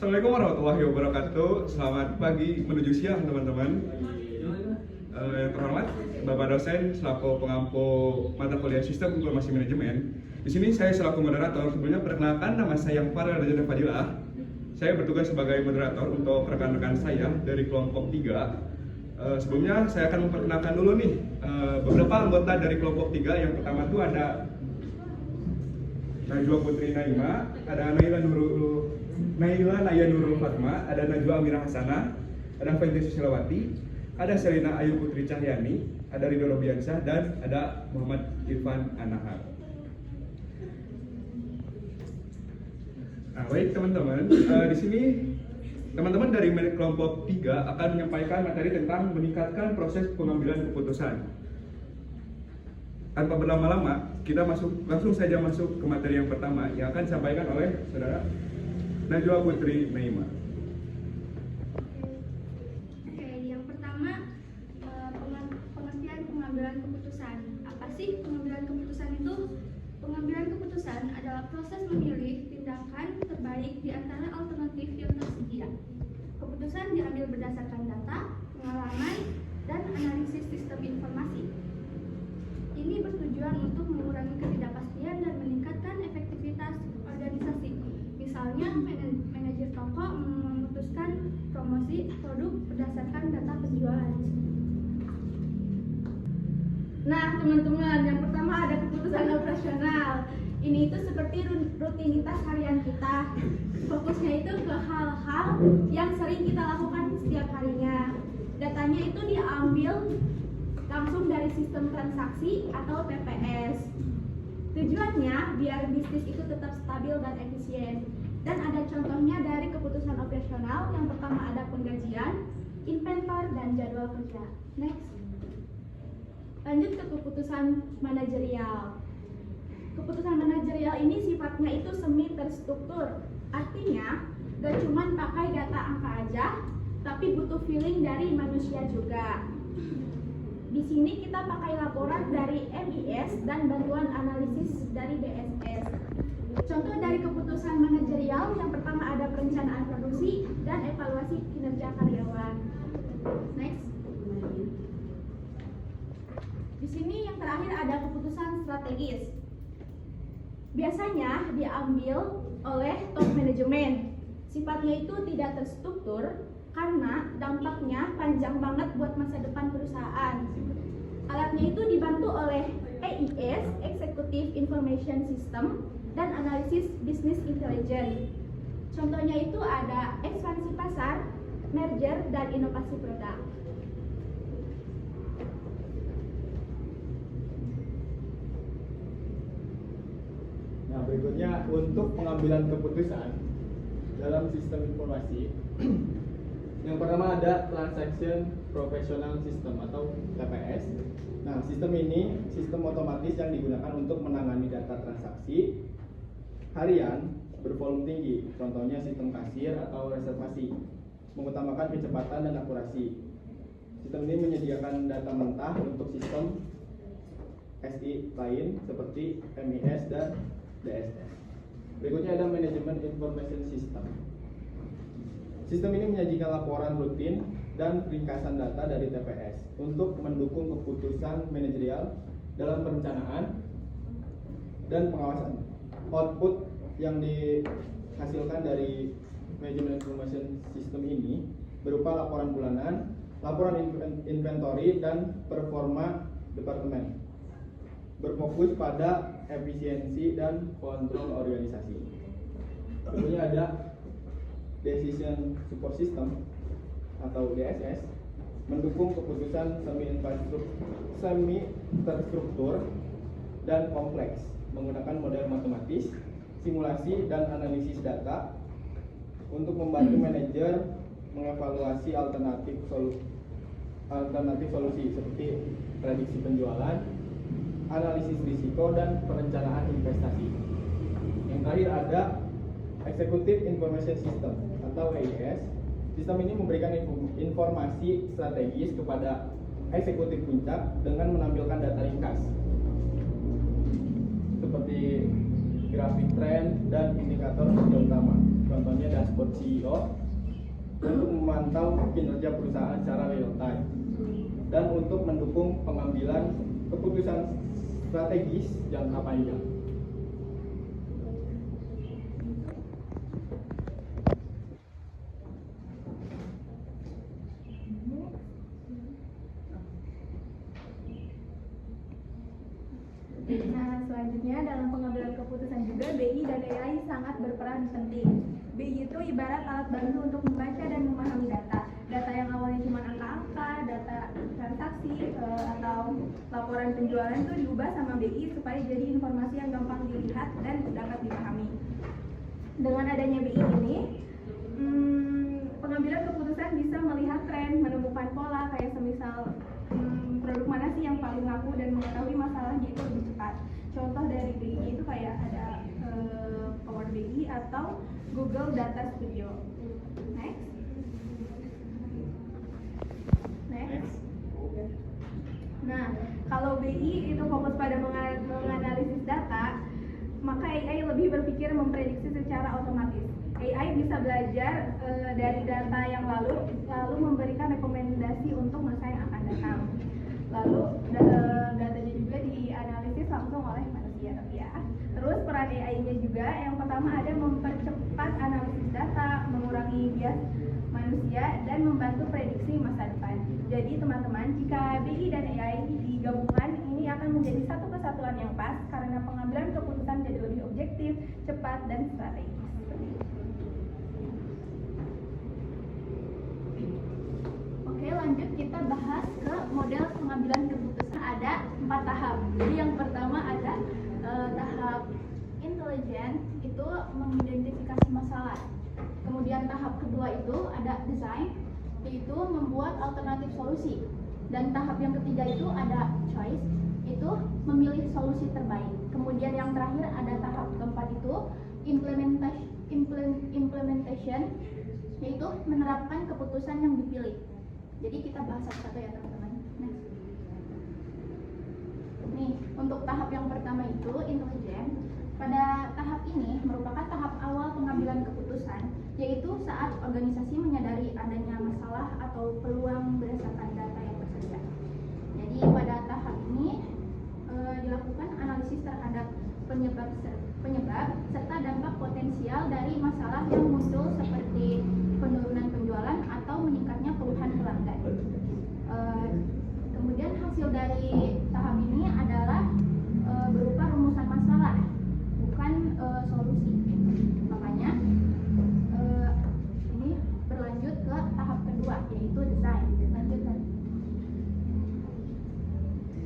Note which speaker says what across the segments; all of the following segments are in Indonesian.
Speaker 1: Assalamualaikum warahmatullahi wabarakatuh. Selamat pagi menuju siang teman-teman. Yang terhormat Bapak dosen selaku pengampu mata kuliah Sistem Informasi Manajemen. Di sini saya selaku moderator. Sebelumnya perkenalkan, nama saya Farel Rajana Fadilah. Saya bertugas sebagai moderator untuk rekan-rekan saya dari kelompok 3. Sebelumnya saya akan memperkenalkan dulu nih beberapa anggota dari kelompok 3. Yang pertama itu ada Najwa Putri Naima, ada Naila Naya Nurul Fatma, ada Najwa Amira Hasanah, ada Fenty Susilawati, ada Selina Ayu Putri Cahyani, ada Ridho Robiansyah, dan ada Muhammad Irfan Anahar. Nah, baik teman-teman, di sini teman-teman dari kelompok 3 akan menyampaikan materi tentang meningkatkan proses pengambilan keputusan. Tanpa berlama-lama, kita langsung saja masuk ke materi yang pertama yang akan disampaikan oleh saudara Najwa Putri Naima.
Speaker 2: Oke, yang pertama pengertian pengambilan keputusan. Apa sih pengambilan keputusan itu? Pengambilan keputusan adalah proses memilih tindakan terbaik di antara alternatif yang tersedia. Keputusan diambil berdasarkan data, pengalaman, dan analisis sistem informasi. Ini bertujuan untuk mengurangi ketidakpastian dan meningkatkan efektivitas organisasi. Misalnya, manajer toko memutuskan promosi produk berdasarkan data penjualan.
Speaker 3: Nah, teman-teman, yang pertama ada keputusan operasional. Ini itu seperti rutinitas harian kita. Fokusnya itu ke hal-hal yang sering kita lakukan setiap harinya. Datanya itu diambil langsung dari sistem transaksi atau TPS. Tujuannya biar bisnis itu tetap stabil dan efisien. Dan ada contohnya dari keputusan operasional. Yang pertama ada penggajian, inventor, dan jadwal kerja. Next. Lanjut ke keputusan manajerial. Keputusan manajerial ini sifatnya itu semi terstruktur. Artinya, gak cuman pakai data angka aja, tapi butuh feeling dari manusia juga. Di sini kita pakai laporan dari MIS dan bantuan analisis dari DSS. Contoh dari keputusan manajerial, yang pertama ada perencanaan produksi dan evaluasi kinerja karyawan. Next. Di sini yang terakhir ada keputusan strategis. Biasanya diambil oleh top manajemen. Sifatnya itu tidak terstruktur karena dampaknya panjang banget buat masa depan perusahaan. Alatnya itu dibantu oleh EIS, Executive Information System, dan analisis Business Intelligence. Contohnya itu ada ekspansi pasar, merger, dan inovasi produk.
Speaker 4: Nah, berikutnya untuk pengambilan keputusan dalam sistem informasi. Yang pertama ada Transaction Professional System atau TPS. Nah, sistem ini sistem otomatis yang digunakan untuk menangani data transaksi harian bervolume tinggi. Contohnya sistem kasir atau reservasi, mengutamakan kecepatan dan akurasi. Sistem ini menyediakan data mentah untuk sistem SI lain seperti MIS dan DSS. Berikutnya ada Management Information System. Sistem ini menyajikan laporan rutin dan ringkasan data dari TPS untuk mendukung keputusan manajerial dalam perencanaan dan pengawasan. Output yang dihasilkan dari Management Information System ini berupa laporan bulanan, laporan inventory, dan performa departemen, berfokus pada efisiensi dan kontrol organisasi. Kemudian ada Decision Support System atau DSS, mendukung keputusan semi terstruktur dan kompleks menggunakan model matematis, simulasi, dan analisis data untuk membantu manajer mengevaluasi alternatif solusi seperti prediksi penjualan, analisis risiko, dan perencanaan investasi. Yang terakhir ada Executive Information System atau EIS. Sistem ini memberikan informasi strategis kepada eksekutif puncak dengan menampilkan data ringkas seperti grafik tren dan indikator kerja utama. contohnya dashboard CEO, untuk memantau kinerja perusahaan secara real time, dan untuk mendukung pengambilan keputusan strategis jangka panjang.
Speaker 3: Nah, selanjutnya dalam pengambilan keputusan juga BI dan AI sangat berperan penting. BI itu ibarat alat bantu untuk membaca dan memahami data. Data yang awalnya cuma angka-angka, data transaksi, atau laporan penjualan itu diubah sama BI supaya jadi informasi yang gampang dilihat dan dapat dipahami. Dengan adanya BI ini, pengambilan keputusan bisa melihat tren, menemukan pola, kayak semisal produk mana sih yang paling laku dan mengetahui masalahnya itu lebih cepat. Contoh dari BI itu kayak ada Power BI atau Google Data Studio. Next. Nah, kalau BI itu fokus pada menganalisis data, maka AI lebih berpikir memprediksi secara otomatis. AI bisa belajar dari data yang lalu memberikan rekomendasi untuk masa yang akan datang. Lalu datanya juga dianalisis langsung oleh manusia, tapi ya. Terus peran AI-nya juga yang pertama ada mempercepat analisis data, mengurangi bias manusia, dan membantu prediksi masa depan. Jadi teman-teman, jika BI dan AI digabungkan, ini akan menjadi satu kesatuan yang pas karena pengambilan keputusan jadi lebih objektif, cepat, dan strategis. Oke, lanjut kita bahas ke model pengambilan keputusan. Ada 4 tahap. Jadi yang pertama ada tahap intelijen, itu mengidentifikasi masalah. Kemudian tahap kedua itu ada design, yaitu membuat alternatif solusi. Dan tahap yang ketiga itu ada choice, itu memilih solusi terbaik. Kemudian yang terakhir ada tahap keempat itu implementation, yaitu menerapkan keputusan yang dipilih. Jadi kita bahas satu-satu ya teman-teman. Next. Nih, untuk tahap yang pertama itu intelijen. Pada tahap ini merupakan tahap awal pengambilan keputusan, yaitu saat organisasi menyadari adanya masalah atau peluang berdasarkan data yang tersedia. Jadi pada tahap ini dilakukan analisis terhadap penyebab serta dampak potensial dari masalah yang muncul seperti penurunan penjualan atau meningkatnya keluhan pelanggan. Kemudian hasil dari tahap ini adalah berupa rumusan masalah, bukan solusi. Makanya ini berlanjut ke tahap kedua, yaitu desain. Lanjutkan.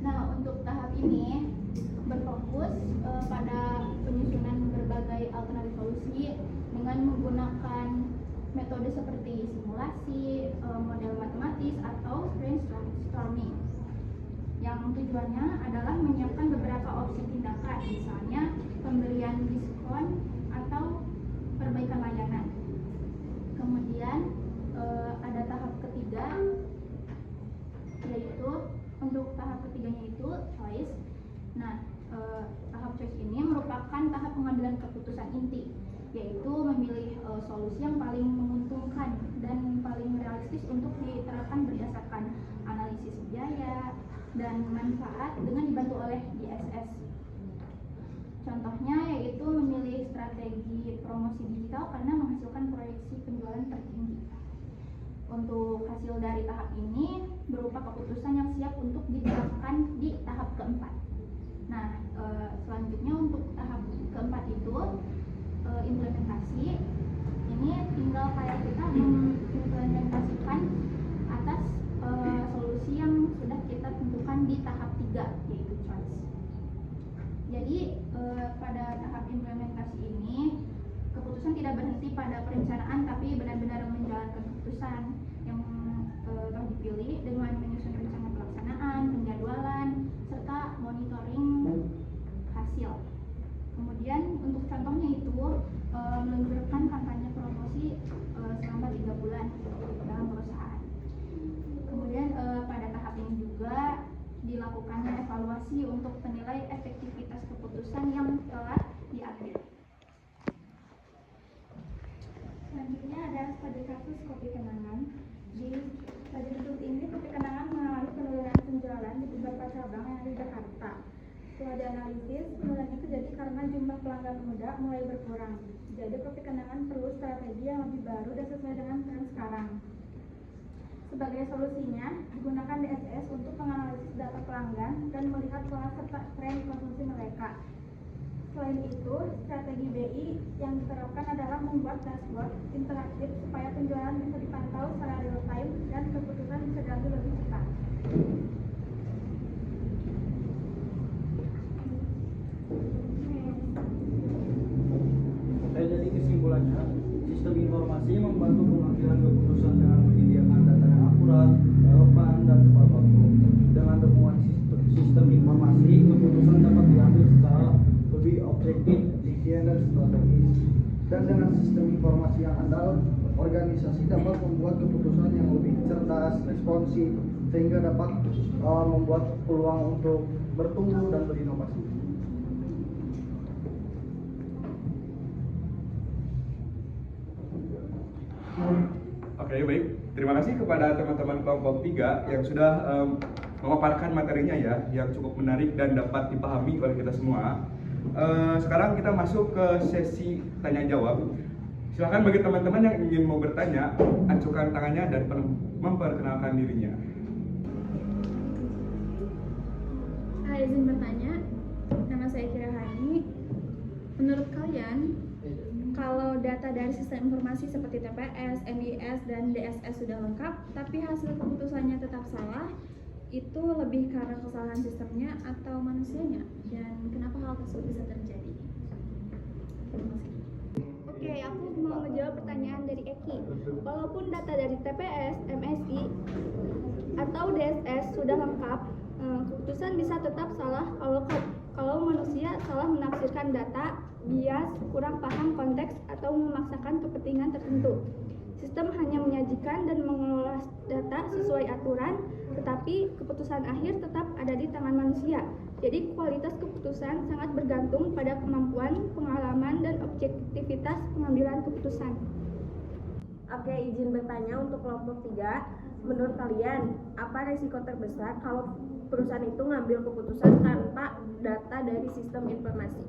Speaker 3: Nah, untuk tahap ini berfokus pada penyusunan berbagai alternatif solusi dengan menggunakan metode seperti simulasi, model matematis, atau brainstorming. Yang tujuannya adalah menyiapkan beberapa opsi tindakan, misalnya pemberian diskon atau perbaikan layanan. Kemudian ada tahap ketiga, yaitu untuk tahap ketiganya itu choice. Nah, tahap choice ini merupakan tahap pengambilan keputusan inti, yaitu memilih solusi yang paling menguntungkan dan paling realistis untuk diterapkan berdasarkan analisis biaya dan manfaat dengan dibantu oleh DSS. Contohnya yaitu memilih strategi promosi digital karena menghasilkan proyeksi penjualan tertinggi. Untuk hasil dari tahap ini berupa keputusan yang siap untuk diterapkan di tahap keempat. Nah, selanjutnya untuk tahap keempat itu implementasi. Ini tinggal kayak kita mengimplementasikan atas solusi yang sudah kita tentukan di tahap 3, yaitu choice. Jadi pada tahap implementasi ini keputusan tidak berhenti pada perencanaan, tapi benar-benar menjalankan keputusan yang telah dipilih dengan menyusun rencana pelaksanaan, penjadwalan, serta monitoring hasil. Kemudian untuk contohnya itu meluncurkan kampanye promosi selama 3 bulan dalam perusahaan. Kemudian pada tahap ini juga dilakukannya evaluasi untuk penilai efektivitas keputusan yang telah diambil. pada kasus kopi kenangan. Pada kasus ini kopi kenangan mengalami penurunan penjualan di beberapa cabang yang ada di Jakarta. Setelah dianalisis, penurunan itu terjadi karena jumlah pelanggan muda mulai berkurang. Jadi kopi kenangan perlu strategi yang lebih baru dan sesuai dengan tren sekarang. Sebagai solusinya, digunakan DSS untuk menganalisis data pelanggan dan melihat pola serta tren konsumsi mereka. Selain itu, strategi BI yang diterapkan adalah membuat dashboard interaktif supaya penjualan bisa dipantau secara real time dan keputusan bisa diambil lebih cepat.
Speaker 5: Jadi kesimpulannya, sistem informasi membantu pengambilan keputusan dengan menyediakan data yang akurat, relevan, dan tepat waktu. Dengan dukungan sistem informasi, keputusan dapat diambil secara lebih objektif, efisien, dan strategis. Dan dengan sistem informasi yang andal, organisasi dapat membuat keputusan yang lebih cerdas, responsif, sehingga dapat membuat peluang untuk bertumbuh dan berinovasi.
Speaker 1: Oke, baik. Terima kasih kepada teman-teman kelompok 3 yang sudah memaparkan materinya ya, yang cukup menarik dan dapat dipahami oleh kita semua. Sekarang kita masuk ke sesi tanya jawab. Silakan bagi teman-teman yang ingin mau bertanya, acukan tangannya dan memperkenalkan dirinya.
Speaker 6: Izin bertanya, nama saya Kirahani. Menurut kalian, kalau data dari sistem informasi seperti TPS, MIS, dan DSS sudah lengkap, tapi hasil keputusannya tetap salah, itu lebih karena kesalahan sistemnya atau manusianya? Dan kenapa hal tersebut bisa terjadi? Terima kasih.
Speaker 2: Oke, aku mau menjawab pertanyaan dari Eki. Walaupun data dari TPS, MSI, atau DSS sudah lengkap, keputusan bisa tetap salah kalau manusia salah menafsirkan data, bias, kurang paham konteks, atau memaksakan kepentingan tertentu. Sistem hanya menyajikan dan mengelola data sesuai aturan, tetapi keputusan akhir tetap ada di tangan manusia. Jadi kualitas keputusan sangat bergantung pada kemampuan, pengalaman, dan objektivitas pengambilan keputusan.
Speaker 7: Oke, izin bertanya untuk kelompok 3. Menurut kalian, apa risiko terbesar kalau perusahaan itu ngambil keputusan tanpa data dari sistem informasi?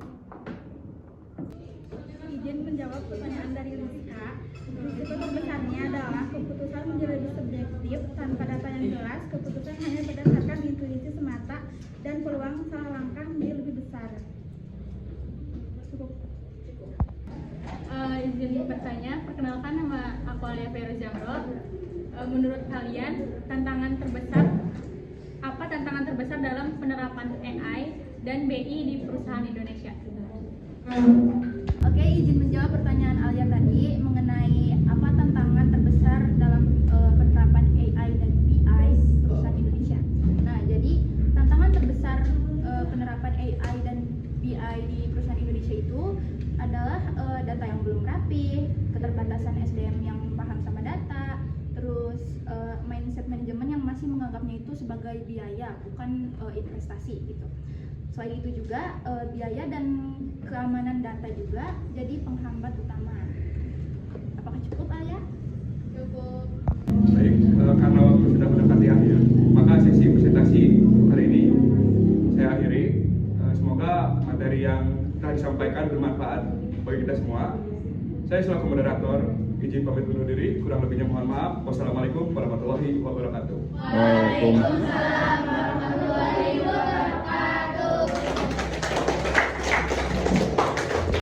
Speaker 3: Izin menjawab pertanyaan dari Rizka. Risiko terbesarnya adalah keputusan menjadi lebih subjektif tanpa data yang jelas. Keputusan hanya berdasarkan intuisi semata dan peluang salah langkah menjadi lebih besar. Cukup.
Speaker 6: Izin bertanya, perkenalkan nama aku Alia Vero Jamro. Menurut kalian, apa tantangan terbesar dalam penerapan AI dan BI di perusahaan Indonesia?
Speaker 8: Oke, izin menjawab pertanyaan Alia tadi mengenai apa tantangan terbesar dalam penerapan AI dan BI di perusahaan Indonesia. Nah, jadi tantangan terbesar penerapan AI dan BI di perusahaan Indonesia itu adalah data yang belum rapi, keterbatasan SDM yang paham sama data, terus mindset manajemen yang masih menganggapnya itu sebagai biaya, bukan investasi gitu. Selain itu juga biaya dan keamanan data juga jadi penghambat utama. Apakah cukup, Alia?
Speaker 6: Cukup.
Speaker 1: Baik, karena waktu sudah mendekati akhir, maka sesi presentasi hari ini saya akhiri. Semoga materi yang telah disampaikan bermanfaat bagi kita semua. Saya selaku moderator izin pamit undur diri, kurang lebihnya mohon maaf. Wassalamualaikum warahmatullahi wabarakatuh.
Speaker 6: Waalaikumsalam.